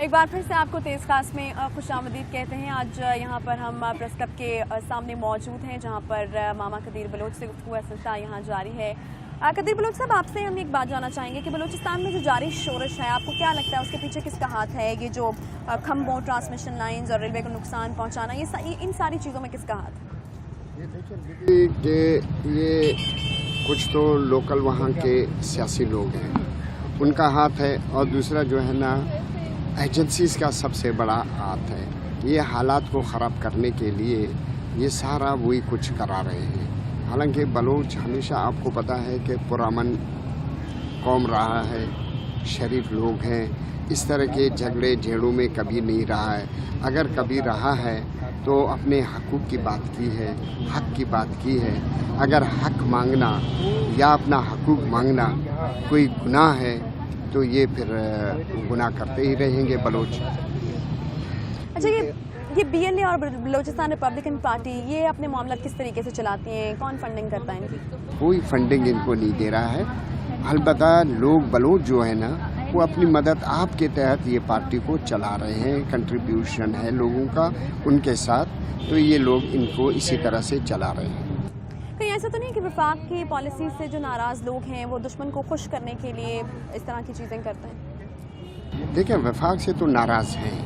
एक बार फिर से आपको तेज़ खास में खुशामदीद कहते हैं। आज यहाँ पर हम प्रेस क्लब के सामने मौजूद हैं, जहाँ पर मामा कदीर बलोच से गुफ्तगू सिलसिला यहाँ जारी है। कदीर बलोच साहब, आपसे हम एक बात जानना चाहेंगे कि बलूचिस्तान में जो जारी शोरश है, आपको क्या लगता है उसके पीछे किसका हाथ है? ये जो खंभों, ट्रांसमिशन लाइंस और रेलवे को नुकसान पहुँचाना, ये इन सारी चीज़ों में किसका हाथ है? ये कुछ तो लोकल वहाँ के सियासी लोग हैं, उनका हाथ है, और दूसरा जो है ना एजेंसीज़ का सबसे बड़ा हाथ है। ये हालात को ख़राब करने के लिए ये सारा वही कुछ करा रहे हैं। हालांकि बलोच हमेशा आपको पता है कि पुरअमन कौम रहा है, शरीफ लोग हैं, इस तरह के झगड़े झेड़ों में कभी नहीं रहा है। अगर कभी रहा है तो अपने हकूक़ की बात की है, हक़ की बात की है। अगर हक़ मांगना या अपना हकूक़ मांगना कोई गुनाह है तो ये फिर गुनाह करते ही रहेंगे बलोच। अच्छा, ये BLA और बलूचिस्तान रिपब्लिकन पार्टी ये अपने मामला किस तरीके से चलाती हैं? कौन फंडिंग करता है इनकी? कोई फंडिंग इनको नहीं दे रहा है। अलबत्ता लोग बलोच जो है ना, वो अपनी मदद आपके तहत ये पार्टी को चला रहे हैं, कंट्रीब्यूशन है लोगों का उनके साथ, तो ये लोग इनको इसी तरह से चला रहे हैं। कहीं ऐसा तो नहीं कि वफाक की पॉलिसी से जो नाराज़ लोग हैं वो दुश्मन को खुश करने के लिए इस तरह की चीज़ें करते हैं? देखिए, वफाक से तो नाराज़ हैं।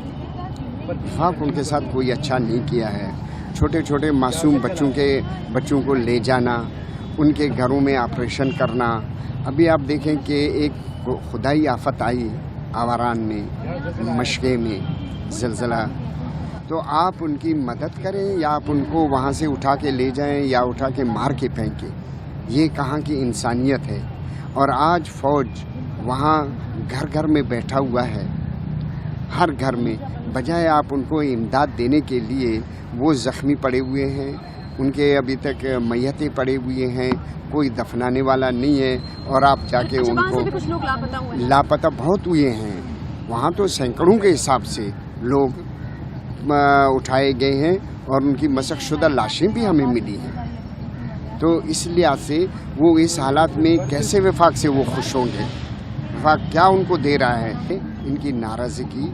वफाक उनके साथ कोई अच्छा नहीं किया है। छोटे छोटे मासूम बच्चों को ले जाना, उनके घरों में ऑपरेशन करना। अभी आप देखें कि एक खुदाई आफत आई आवारान में, मशके में ज़लज़ला, तो आप उनकी मदद करें या आप उनको वहाँ से उठा के ले जाएं या उठा के मार के फेंकें। ये कहाँ की इंसानियत है? और आज फ़ौज वहाँ घर घर में बैठा हुआ है, हर घर में, बजाय आप उनको इमदाद देने के लिए वो ज़ख्मी पड़े हुए हैं, उनके अभी तक मैयतें पड़े हुए हैं, कोई दफनाने वाला नहीं है, और आप जाके उनको कुछ लोग लापता बहुत हुए हैं। वहाँ तो सैकड़ों के हिसाब से लोग उठाए गए हैं और उनकी मशक़शुदा लाशें भी हमें मिली हैं। तो इस लिहाज से वो इस हालात में कैसे वफाक से वो खुश होंगे? वफाक क्या उनको दे रहा है? इनकी नाराज़गी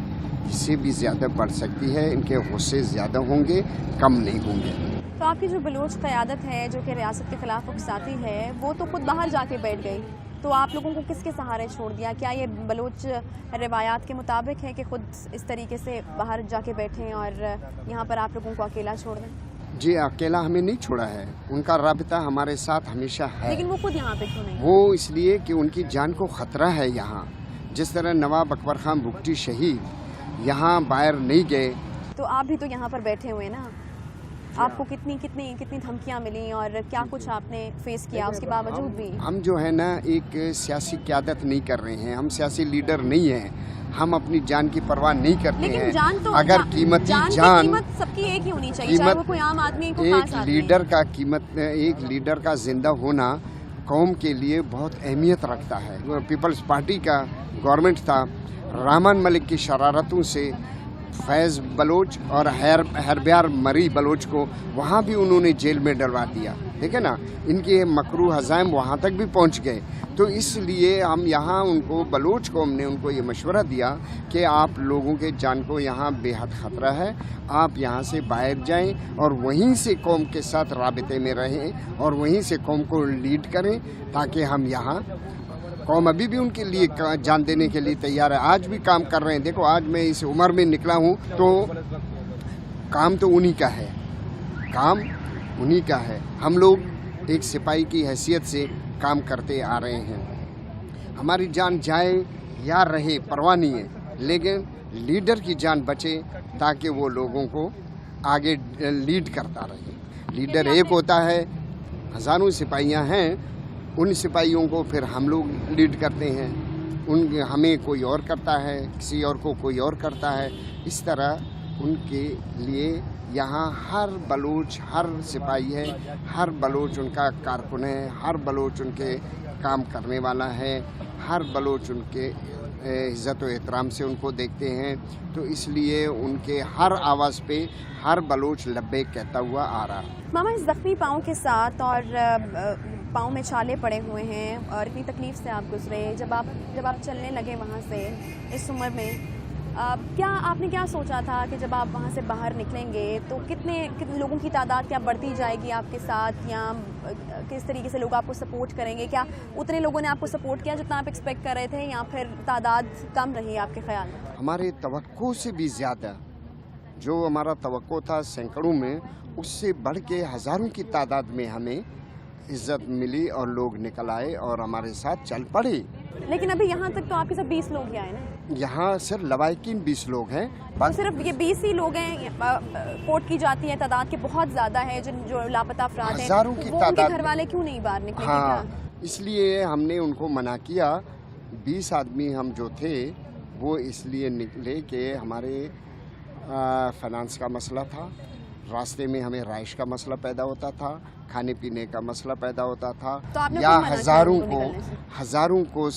इससे भी ज़्यादा बढ़ सकती है, इनके गुस्से ज़्यादा होंगे, कम नहीं होंगे। तो आपकी जो बलोच क़यादत है जो कि रियासत के ख़िलाफ़ उकसाती है, वो तो खुद बाहर जाके बैठ गई, तो आप लोगों को किसके सहारे छोड़ दिया? क्या ये बलोच रिवायात के मुताबिक है कि खुद इस तरीके से बाहर जाके बैठें और यहाँ पर आप लोगों को अकेला छोड़ दें? जी, अकेला हमें नहीं छोड़ा है, उनका राबिता हमारे साथ हमेशा है। लेकिन वो खुद यहाँ पे क्यों नहीं? वो इसलिए कि उनकी जान को ख़तरा है यहाँ। जिस तरह नवाब अकबर खान बुगटी शहीद यहाँ बाहर नहीं गए, तो आप भी तो यहाँ पर बैठे हुए ना। आपको कितनी धमकियाँ मिली और क्या कुछ आपने फेस किया उसके बावजूद भी? हम जो है ना एक सियासी क़यादत नहीं कर रहे हैं, हम सियासी लीडर नहीं हैं, हम अपनी जान की परवाह नहीं करते हैं। जान तो अगर कीमत सबकी एक ही होनी चाहिए, चाहे वो कोई आम आदमी को खास आदमी। एक लीडर का जिंदा होना कौम के लिए बहुत अहमियत रखता है। पीपल्स पार्टी का गवर्नमेंट था, रहमान मलिक की शरारतों से फैज़ बलोच और हरब्यार मरी बलोच को वहाँ भी उन्होंने जेल में डलवा दिया। देखे ना, इनके मकरू हज़ाइम वहाँ तक भी पहुँच गए। तो इसलिए हम यहाँ उनको, बलोच को, हमने उनको ये मशवरा दिया कि आप लोगों के जान को यहाँ बेहद ख़तरा है, आप यहाँ से बाहर जाएं और वहीं से कौम के साथ राबिते में रहें और वहीं से कौम को लीड करें, ताकि हम यहाँ, कौम अभी भी उनके लिए जान देने के लिए तैयार है, आज भी काम कर रहे हैं। देखो, आज मैं इस उम्र में निकला हूँ तो काम तो उन्हीं का है, काम उन्हीं का है। हम लोग एक सिपाही की हैसियत से काम करते आ रहे हैं। हमारी जान जाए या रहे परवाह नहीं है, लेकिन लीडर की जान बचे ताकि वो लोगों को आगे लीड करता रहे। लीडर एक होता है, हज़ारों सिपाहियाँ हैं, उन सिपाहियों को फिर हम लोग लीड करते हैं, हमें कोई और करता है, किसी और को कोई और करता है। इस तरह उनके लिए यहाँ हर बलोच, हर सिपाही है, हर बलोच उनका कारकुन है, हर बलोच उनके काम करने वाला है, हर बलोच उनके इज़्ज़त व एहतराम से उनको देखते हैं। तो इसलिए उनके हर आवाज़ पे हर बलोच लब्बैक कहता हुआ आ रहा है। मामा, इस ज़ख्मी पाँव के साथ और पाँव में छाले पड़े हुए हैं और इतनी तकलीफ़ से आप गुजरे, जब आप चलने लगे वहाँ से इस उम्र में, क्या आपने क्या सोचा था कि जब आप वहाँ से बाहर निकलेंगे तो कितने लोगों की तादाद क्या बढ़ती जाएगी आपके साथ, या किस तरीके से लोग आपको सपोर्ट करेंगे? क्या उतने लोगों ने आपको सपोर्ट किया जितना आप एक्सपेक्ट कर रहे थे, या फिर तादाद कम रही आपके ख्याल में? हमारे तवक्को से भी ज़्यादा, जो हमारा तवक्को था सैकड़ों में, उससे बढ़ के हज़ारों की तादाद में हमें इज्जत मिली और लोग निकल आए और हमारे साथ चल पड़े। लेकिन अभी यहाँ तक तो आपके साथ 20 लोग ही आए ना? यहाँ सिर्फ लवाकिन 20 लोग हैं। तो सिर्फ ये 20 ही लोग हैं? रिपोर्ट की जाती है तादाद के बहुत ज़्यादा है जो लापता अफराद हैं, हज़ारों की वो तादाद। उनके घर वाले क्यों नहीं बाहर निकले? हाँ, इसलिए हमने उनको मना किया। 20 आदमी हम जो थे वो इसलिए निकले कि हमारे फाइनेंस का मसला था, रास्ते में हमें राइश का मसला पैदा होता था, खाने पीने का मसला पैदा होता था, तो आपने या क्यों मना किया उनको हज़ारों को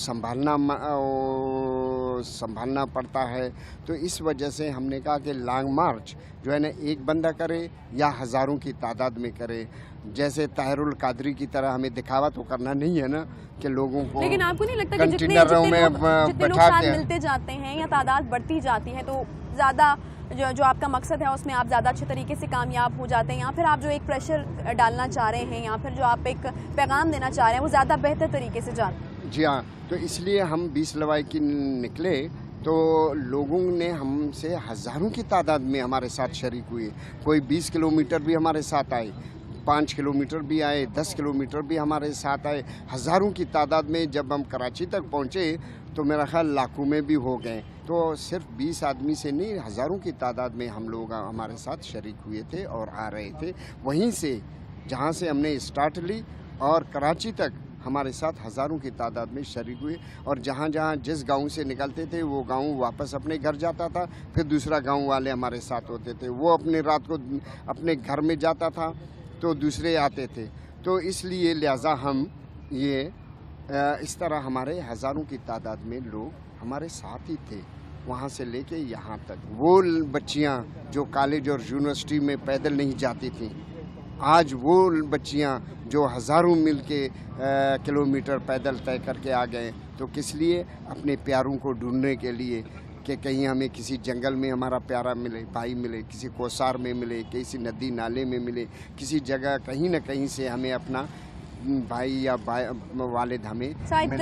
संभालना पड़ता है। तो इस वजह से हमने कहा कि लॉन्ग मार्च जो है ना, एक बंदा करे या हज़ारों की तादाद में करे। जैसे ताहिरुल कादरी की तरह हमें दिखावा तो करना नहीं है ना कि लोगों को, लेकिन आपको नहीं लगता कि जितने लोग साथ मिलते जाते हैं या तादाद बढ़ती जाती है तो ज़्यादा जो आपका मकसद है उसमें आप ज़्यादा अच्छे तरीके से कामयाब हो जाते हैं, या फिर आप जो एक प्रेशर डालना चाह रहे हैं या फिर जो आप एक पैगाम देना चाह रहे हैं वो ज़्यादा बेहतर तरीके से जाते हैं? जी हाँ, तो इसलिए हम 20 लवाकिन निकले तो लोगों ने हमसे हज़ारों की तादाद में हमारे साथ शरीक हुए। कोई 20 किलोमीटर भी हमारे साथ आए, 5 किलोमीटर भी आए, 10 किलोमीटर भी हमारे साथ आए। हज़ारों की तादाद में जब हम कराची तक पहुँचे तो मेरा ख्याल लाखों में भी हो गए। तो सिर्फ 20 आदमी से नहीं, हज़ारों की तादाद में हम लोग हमारे साथ शरीक हुए थे और आ रहे थे। वहीं से जहाँ से हमने स्टार्ट ली और कराची तक हमारे साथ हज़ारों की तादाद में शरीक हुए, और जहाँ जहाँ जिस गांव से निकलते थे वो गांव वापस अपने घर जाता था, फिर दूसरा गांव वाले हमारे साथ होते थे, वो अपने रात को अपने घर में जाता था तो दूसरे आते थे। तो इसलिए लिहाजा हम ये इस तरह हमारे हज़ारों की तादाद में लोग हमारे साथ ही थे, वहाँ से लेके यहाँ तक। वो बच्चियाँ जो कॉलेज और यूनिवर्सिटी में पैदल नहीं जाती थीं, आज वो बच्चियाँ जो हज़ारों मील के किलोमीटर पैदल तय करके आ गए। तो किस लिए? अपने प्यारों को ढूंढने के लिए कि कहीं हमें किसी जंगल में हमारा प्यारा मिले, भाई मिले, किसी कोसार में मिले, किसी नदी नाले में मिले, किसी जगह कहीं न कहीं से हमें अपना भाई या वालिद हमें शायद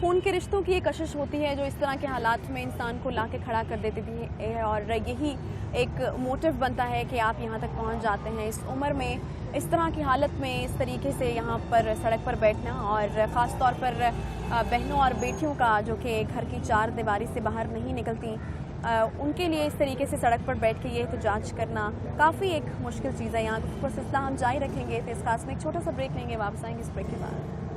खून के रिश्तों की एक कशिश होती है जो इस तरह के हालात में इंसान को ला के खड़ा कर देती है, और यही एक मोटिव बनता है कि आप यहाँ तक पहुँच जाते हैं। इस उम्र में इस तरह की हालत में इस तरीके से यहाँ पर सड़क पर बैठना, और ख़ास तौर पर बहनों और बेटियों का जो कि घर की चार दीवारी से बाहर नहीं निकलती, उनके लिए इस तरीके से सड़क पर बैठ के ये एहतजाज करना काफ़ी एक मुश्किल चीज़ है। यहाँ पर सिलसिला हम जारी रखेंगे। तो इस खास में एक छोटा सा ब्रेक लेंगे, वापस आएंगे इस ब्रेक के बाद।